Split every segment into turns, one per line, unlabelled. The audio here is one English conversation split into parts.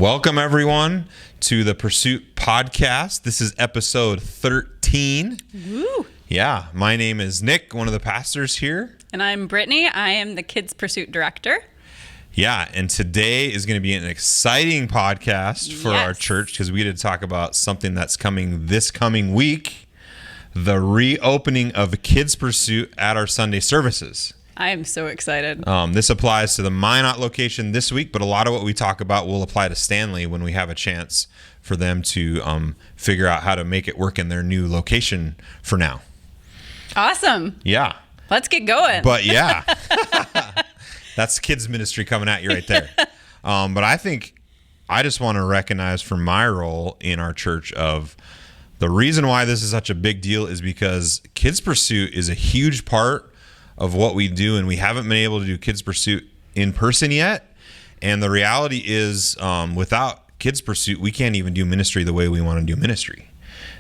Welcome, everyone, to the Pursuit Podcast. This is episode 13.
Woo!
Yeah, my name is Nick, one of the pastors here.
And I'm Brittany. I am the Kids Pursuit Director.
Yeah, and today is going to be an exciting podcast for our church because we get to talk about something that's coming this coming week, the reopening of Kids Pursuit at our Sunday services.
I am so excited.
This applies to the Minot location this week, but a lot of what we talk about will apply to Stanley when we have a chance for them to figure out how to make it work in their new location for now.
Awesome.
Yeah.
Let's get going.
But yeah, that's kids ministry coming at you right there. But I think I just want to recognize for my role in our church of the reason why this is such a big deal is because Kids Pursuit is a huge part of what we do, and we haven't been able to do Kids Pursuit in person yet. And the reality is, without Kids Pursuit, we can't even do ministry the way we want to do ministry.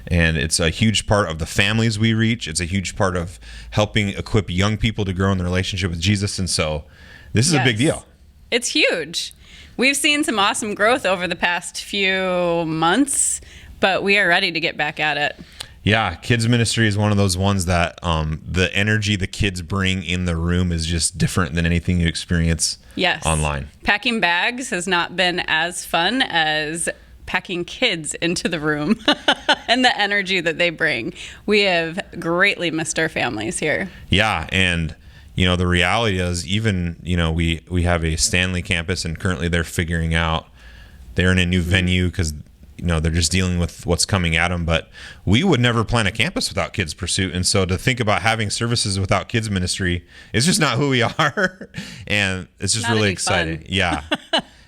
And it's a huge part of the families we reach. It's a huge part of helping equip young people to grow in their relationship with Jesus. And so this is a big deal.
It's huge. We've seen some awesome growth over the past few months, but we are ready to get back at it.
Yeah, kids ministry is one of those ones that the energy the kids bring in the room is just different than anything you experience online.
Packing bags has not been as fun as packing kids into the room and the energy that they bring. We have greatly missed our families here. Yeah,
and the reality is even, we have a Stanley campus and currently they're figuring out they're in a new venue because they're just dealing with what's coming at them. But we would never plan a campus without Kids Pursuit. And so to think about having services without kids ministry is just not who we are. And it's just really exciting. Yeah.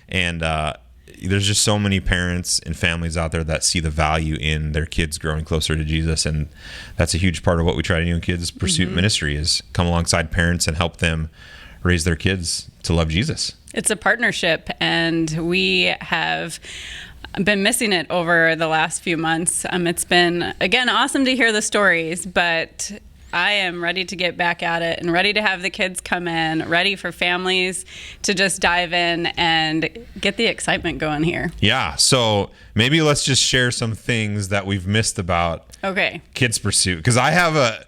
And there's just so many parents and families out there that see the value in their kids growing closer to Jesus. And that's a huge part of what we try to do in Kids Pursuit ministry is come alongside parents and help them raise their kids to love Jesus.
It's a partnership, and we have been missing it over the last few months. It's been, again, awesome to hear the stories, but I am ready to get back at it and ready to have the kids come in, ready for families to just dive in and get the excitement going here.
Yeah, so maybe let's just share some things that we've missed about Kids Pursuit, because I have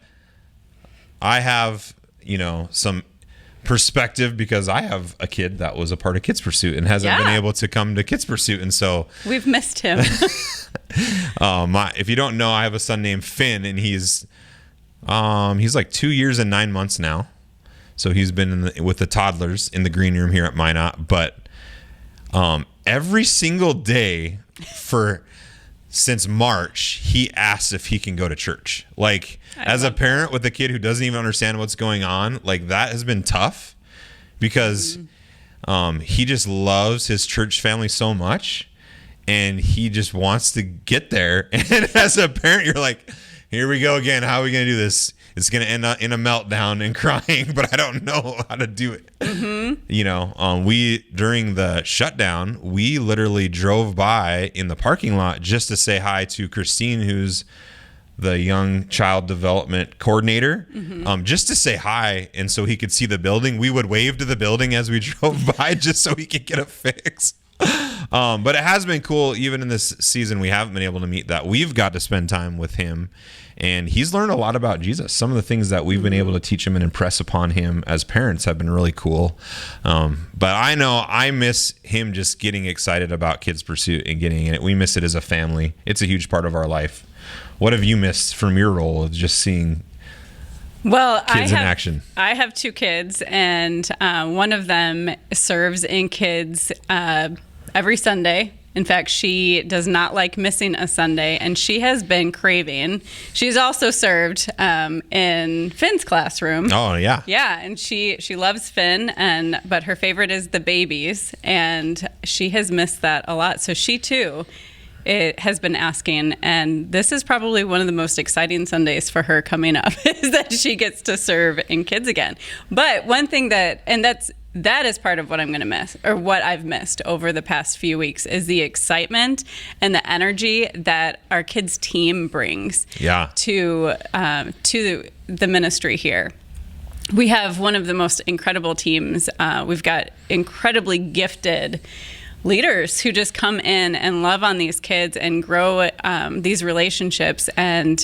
some perspective because I have a kid that was a part of Kids Pursuit and hasn't been able to come to Kids Pursuit, and so
we've missed him.
If you don't know, I have a son named Finn, and he's like 2 years and 9 months now, so he's been with the toddlers in the green room here at Minot. But every single day since March, he asks if he can go to church. Like, as a parent with a kid who doesn't even understand what's going on, like, that has been tough because he just loves his church family so much, and he just wants to get there. And as a parent, you're like, here we go again. How are we going to do this? It's going to end up in a meltdown and crying, but I don't know how to do it. We, during the shutdown, we literally drove by in the parking lot just to say hi to Christine, who's the young child development coordinator, just to say hi. And so he could see the building. We would wave to the building as we drove by just so he could get a fix. But it has been cool. Even in this season, we haven't been able to meet that. We've got to spend time with him, and he's learned a lot about Jesus. Some of the things that we've been able to teach him and impress upon him as parents have been really cool. But I know I miss him just getting excited about Kids Pursuit and getting in it. We miss it as a family. It's a huge part of our life. What have you missed from your role of just seeing kids in action?
I have two kids, and one of them serves in kids every Sunday. In fact, she does not like missing a Sunday, and she has been craving. She's also served in Finn's classroom.
Oh, yeah.
Yeah, and she loves Finn, but her favorite is the babies, and she has missed that a lot. So she, too, has been asking, and this is probably one of the most exciting Sundays for her coming up, is that she gets to serve in kids again. But one thing that is part of what I'm going to miss, or what I've missed over the past few weeks, is the excitement and the energy that our kids team brings to the ministry here. We have one of the most incredible teams. We've got incredibly gifted leaders who just come in and love on these kids and grow these relationships and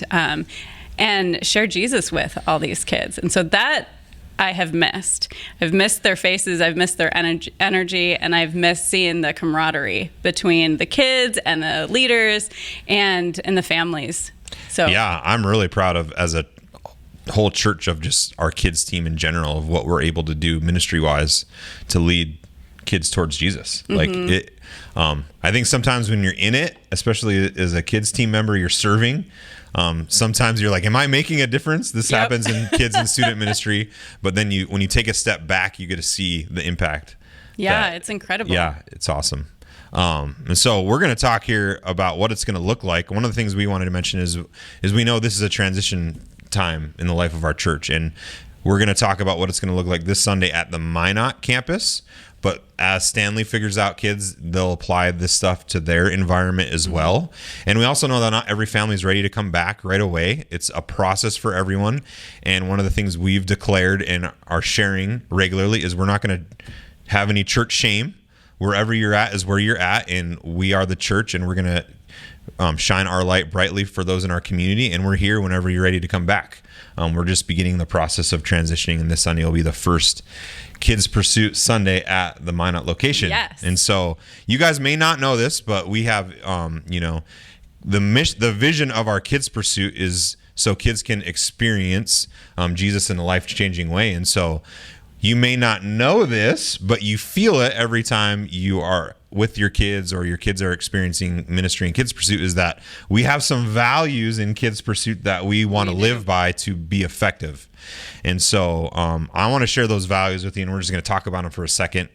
share Jesus with all these kids. And so that I have missed. I've missed their faces, I've missed their energy, and I've missed seeing the camaraderie between the kids and the leaders and the families. So
yeah, I'm really proud of, as a whole church, of just our kids team in general, of what we're able to do ministry wise to lead kids towards Jesus. Like it, I think sometimes when you're in it, especially as a kids team member, you're serving. Sometimes you're like, am I making a difference? This happens in kids and student ministry. But then when you take a step back, you get to see the impact.
Yeah, it's incredible.
Yeah, it's awesome. And so we're going to talk here about what it's going to look like. One of the things we wanted to mention is we know this is a transition time in the life of our church. And we're going to talk about what it's going to look like this Sunday at the Minot campus. But as Stanley figures out kids, they'll apply this stuff to their environment as well. And we also know that not every family is ready to come back right away. It's a process for everyone. And one of the things we've declared and are sharing regularly is we're not going to have any church shame. Wherever you're at is where you're at. And we are the church, and we're going to shine our light brightly for those in our community. And we're here whenever you're ready to come back. We're just beginning the process of transitioning, and this Sunday will be the first Kids Pursuit Sunday at the Minot location.
Yes.
And so you guys may not know this, but we have, the vision of our Kids Pursuit is so kids can experience Jesus in a life-changing way. And so you may not know this, but you feel it every time you are with your kids or your kids are experiencing ministry in Kids Pursuit, is that we have some values in Kids Pursuit that we want to live by to be effective. And so I want to share those values with you, and we're just going to talk about them for a second.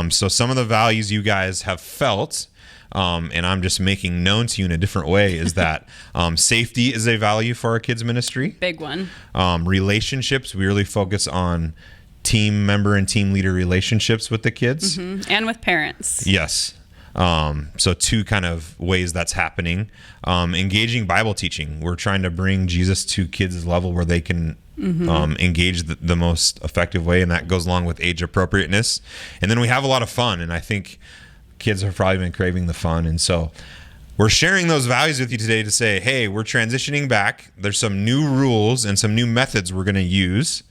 So some of the values you guys have felt, and I'm just making known to you in a different way, is that safety is a value for our kids ministry. Big one. Relationships, we really focus on team member and team leader relationships with the kids.
And with parents.
Yes. So two kind of ways that's happening. Engaging Bible teaching. We're trying to bring Jesus to kids' level where they can engage the most effective way, and that goes along with age appropriateness. And then we have a lot of fun, and I think kids have probably been craving the fun. And so we're sharing those values with you today to say, hey, we're transitioning back. There's some new rules and some new methods we're going to use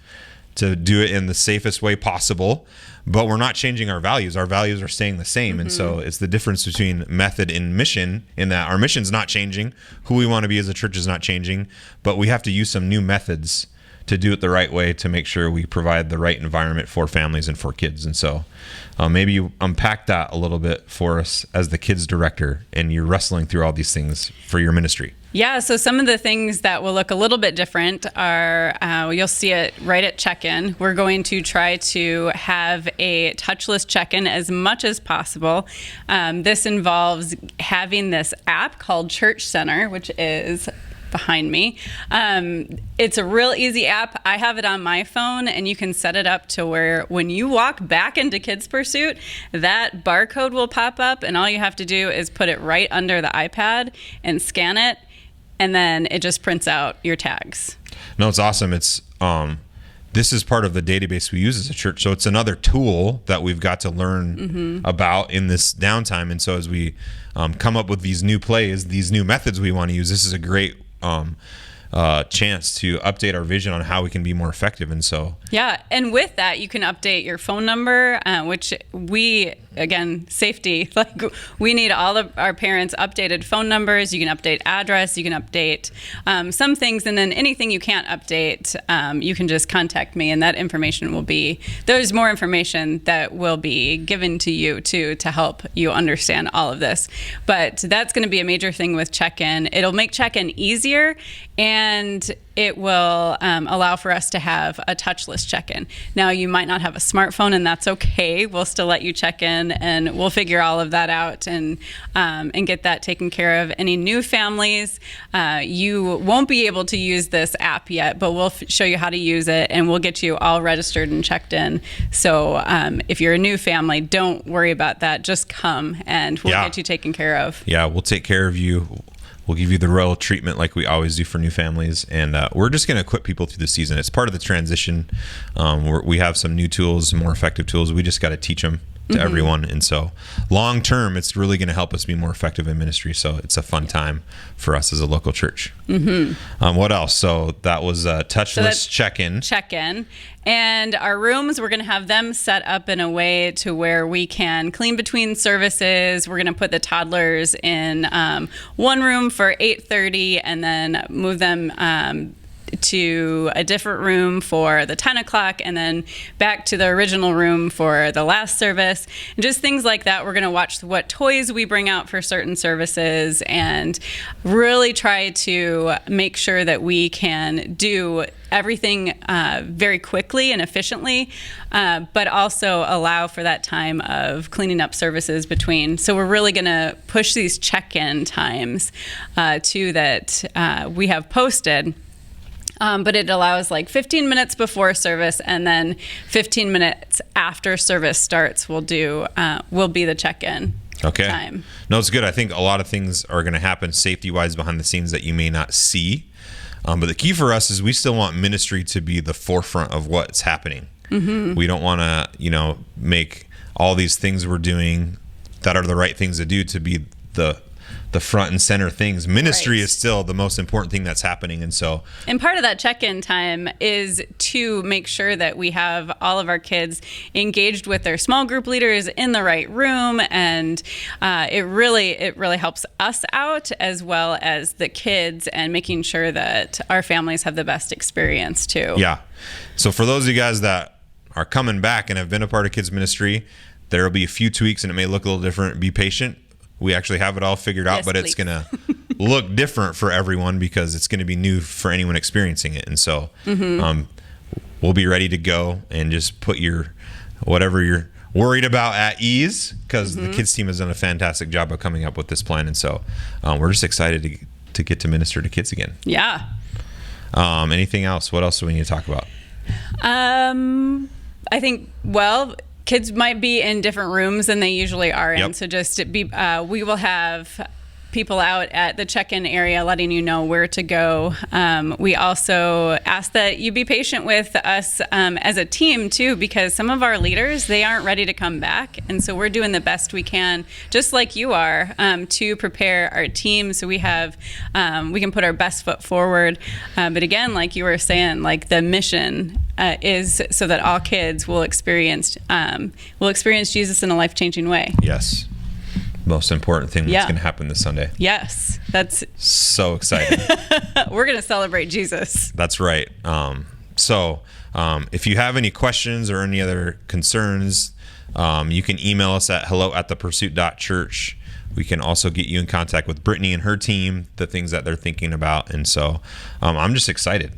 to do it in the safest way possible, but we're not changing our values. Our values are staying the same. And so it's the difference between method and mission, in that our mission's not changing. Who we want to be as a church is not changing, but we have to use some new methods to do it the right way to make sure we provide the right environment for families and for kids. And so maybe you unpack that a little bit for us as the kids director, and you're wrestling through all these things for your ministry.
Yeah, so some of the things that will look a little bit different are, you'll see it right at check-in. We're going to try to have a touchless check-in as much as possible. This involves having this app called Church Center, which is behind me. It's a real easy app. I have it on my phone, and you can set it up to where when you walk back into Kids Pursuit, that barcode will pop up, and all you have to do is put it right under the iPad and scan it, and then it just prints out your tags.
No, it's awesome. It's this is part of the database we use as a church, so it's another tool that we've got to learn about in this downtime. And so as we come up with these new plays, these new methods we want to use, this is a great chance to update our vision on how we can be more effective. And so
and with that, you can update your phone number, which we, again, safety, like we need all of our parents' updated phone numbers. You can update address, you can update some things, and then anything you can't update, you can just contact me, and that information will be, there's more information that will be given to you too to help you understand all of this. But that's going to be a major thing with check-in. It'll make check-in easier, and it will allow for us to have a touchless check-in. Now, you might not have a smartphone, and that's okay. We'll still let you check in, and we'll figure all of that out and get that taken care of. Any new families, you won't be able to use this app yet, but we'll show you how to use it, and we'll get you all registered and checked in. So if you're a new family, don't worry about that. Just come, and we'll get you taken care of.
Yeah, we'll take care of you. We'll give you the royal treatment like we always do for new families. And we're just going to equip people through the season. It's part of the transition. We have some new tools, more effective tools. We just got to teach them to everyone. And so long term, it's really going to help us be more effective in ministry. So it's a fun time for us as a local church. What else? So that was Touchless CheckIn.
Check-in. And our rooms, we're going to have them set up in a way to where we can clean between services. We're going to put the toddlers in one room for 8:30 and then move them to a different room for the 10 o'clock and then back to the original room for the last service. And just things like that. We're going to watch what toys we bring out for certain services and really try to make sure that we can do everything very quickly and efficiently, but also allow for that time of cleaning up services between. So we're really going to push these check-in times too that we have posted. But it allows like 15 minutes before service and then 15 minutes after service starts will be the check-in time.
No, it's good. I think a lot of things are going to happen safety-wise behind the scenes that you may not see. But the key for us is we still want ministry to be the forefront of what's happening. We don't want to, make all these things we're doing that are the right things to do to be the front and center things. Ministry is still the most important thing that's happening. And part
of that check-in time is to make sure that we have all of our kids engaged with their small group leaders in the right room. And it really helps us out as well as the kids and making sure that our families have the best experience too.
Yeah. So for those of you guys that are coming back and have been a part of kids ministry, there will be a few tweaks and it may look a little different. Be patient. We actually have it all figured out, but it's going to look different for everyone because it's going to be new for anyone experiencing it. And so we'll be ready to go and just put whatever you're worried about at ease because the kids team has done a fantastic job of coming up with this plan. And so we're just excited to get to minister to kids again.
Yeah.
Anything else? What else do we need to talk about?
I think, kids might be in different rooms than they usually are in. So we will have people out at the check-in area letting you know where to go. We also ask that you be patient with us as a team too, because some of our leaders, they aren't ready to come back. And so we're doing the best we can, just like you are, to prepare our team so we can put our best foot forward. But again, like you were saying, like the mission is so that all kids will experience Jesus in a life-changing way.
Yes. Most important thing that's going to happen this Sunday.
Yes. That's
so exciting.
We're going to celebrate Jesus.
That's right. So if you have any questions or any other concerns, you can email us at hello@thepursuit.church. We can also get you in contact with Brittany and her team, the things that they're thinking about. And so I'm just excited.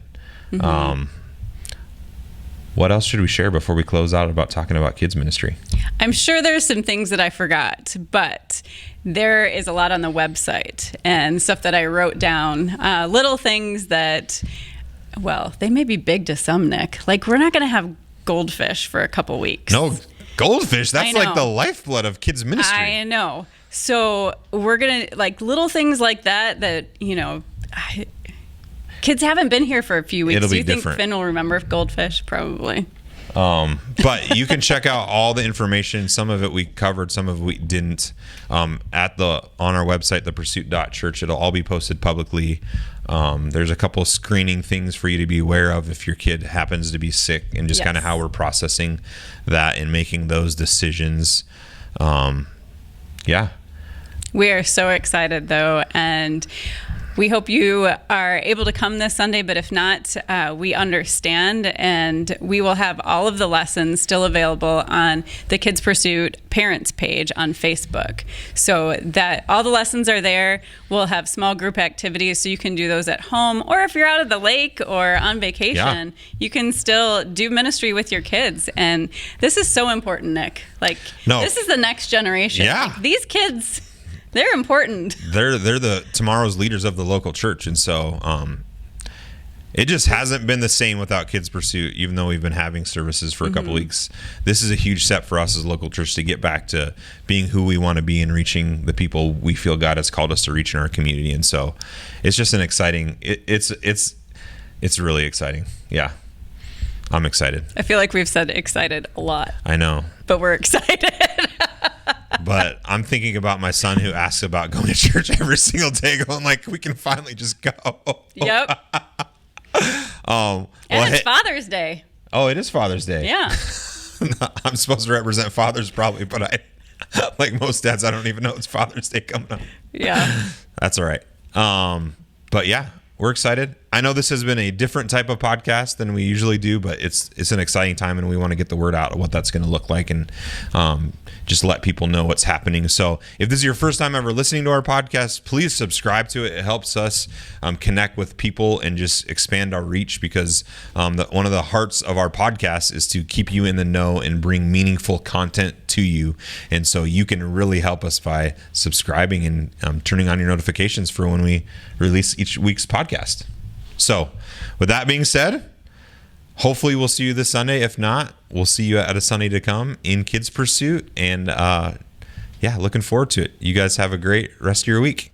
What else should we share before we close out about talking about kids ministry?
I'm sure there's some things that I forgot, but there is a lot on the website and stuff that I wrote down, little things that, they may be big to some, Nick. Like, we're not going to have goldfish for a couple weeks.
No, goldfish? That's like the lifeblood of kids ministry.
I know. So we're going to, little things like that, kids haven't been here for a few weeks. Do you think Finn will remember goldfish? Probably.
But you can check out all the information. Some of it we covered, some of it we didn't. On our website, thepursuit.church, it'll all be posted publicly. There's a couple of screening things for you to be aware of if your kid happens to be sick, and just kind of how we're processing that and making those decisions.
We are so excited though, and we hope you are able to come this Sunday, but if not, we understand, and we will have all of the lessons still available on the Kids Pursuit Parents page on Facebook. So that all the lessons are there. We'll have small group activities so you can do those at home, or if you're out at the lake or on vacation, you can still do ministry with your kids. And this is so important, Nick. This is the next generation. These kids, they're important.
They're the tomorrow's leaders of the local church. And so it just hasn't been the same without Kids Pursuit, even though we've been having services for a couple weeks. This is a huge step for us as a local church to get back to being who we want to be and reaching the people we feel God has called us to reach in our community. And so it's just an exciting, it's really exciting. Yeah. I'm excited.
I feel like we've said excited a lot.
I know.
But we're excited.
But I'm thinking about my son who asks about going to church every single day, going like, we can finally just go.
Yep.
Well,
And it's Father's Day.
Oh, it is Father's Day.
Yeah.
I'm supposed to represent fathers probably, but I, like most dads, I don't even know it's Father's Day coming up.
Yeah.
That's all right. But yeah, we're excited. I know this has been a different type of podcast than we usually do, but it's an exciting time, and we want to get the word out of what that's going to look like, and just let people know what's happening. So if this is your first time ever listening to our podcast, please subscribe to it. It helps us connect with people and just expand our reach, because one of the hearts of our podcast is to keep you in the know and bring meaningful content to you. And so you can really help us by subscribing and turning on your notifications for when we release each week's podcast. So with that being said, hopefully we'll see you this Sunday. If not, we'll see you at a Sunday to come in Kids Pursuit. And yeah, looking forward to it. You guys have a great rest of your week.